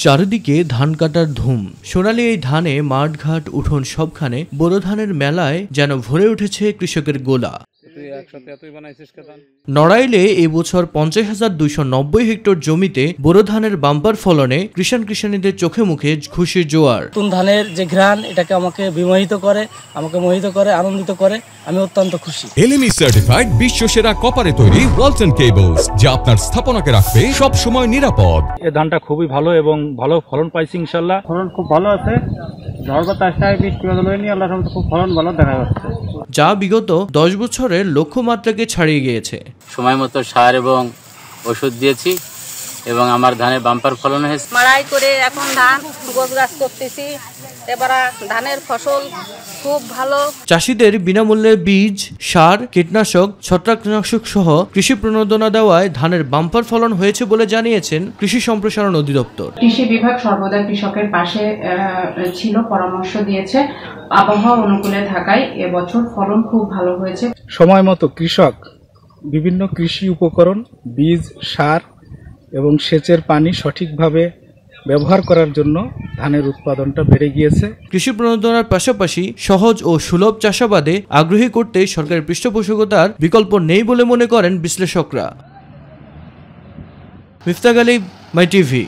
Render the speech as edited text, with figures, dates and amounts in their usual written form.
চারিদিকে ধান কাটার ধুম। সোনালী এই ধানে মাঠঘাট উঠোন সবখানে বোরো ধানের মেলায় যেন ভরে উঠেছে কৃষকের গোলা। নড়াইলে এবছর 50,290 হেক্টর জমিতে বোরো ধানের বাম্পার ফলনে কৃষাণীদের চোখে মুখে খুশির জোয়ার। নতুন ধানের যে ঘ্রাণ এটাকে আমাকে বিমোহিত করে, আমাকে মোহিত করে, আনন্দিত করে। আমি অত্যন্ত খুশি। এলএমই সার্টিফাইড বিশ্বসেরা কপারে তৈরি ওয়ালটন কেবলস, যা আপনার স্থাপনাকে রাখবে সব সময় নিরাপদ। এই ধানটা খুবই ভালো এবং ভালো ফলন পাইছি ইনশাআল্লাহ। ফলন খুব ভালো আছে। ঝড় বাতাসটায় বৃষ্টি বাদল হয়নি, আল্লাহর রহমতে খুব ফলন ভালো দেখা যাচ্ছে, যা বিগত 10 বছরের লক্ষ্যমাত্রাকে ছাড়িয়ে গিয়েছে। সময় মতো সার এবং ওষুধ দিয়েছি এবং আমার ধানের বাম্পার ফলন হয়েছে। মাড়াই করে এখন ধান গোছগাছ করতেছি, এবারে ধানের ফসল খুব ভালো। চাষিদের বিনামূল্যে বীজ, সার, কীটনাশক, ছত্রাকনাশক সহ কৃষি প্রণোদনা দেওয়ায় ধানের বাম্পার ফলন হয়েছে বলে জানিয়েছেন কৃষি সম্প্রসারণ অধিদপ্তর। কৃষি বিভাগ সর্বদা কৃষকের পাশে ছিল, পরামর্শ দিয়েছে। আবহাওয়া অনুকূলে থাকায় এবছর ফলন খুব ভালো হয়েছে। সময় মতো কৃষক বিভিন্ন কৃষি উপকরণ, বীজ, সার এবং সেচের পানি সঠিকভাবে ব্যবহার করার জন্য ধানের উৎপাদনটা বেড়ে গিয়েছে। কৃষি প্রণোদনার পাশাপাশি সহজ ও সুলভ চাষাবাদে আগ্রহী করতে সরকারের পৃষ্ঠপোষকতার বিকল্প নেই বলে মনে করেন বিশ্লেষকরা। মিফতাক আলী, মাই টিভি।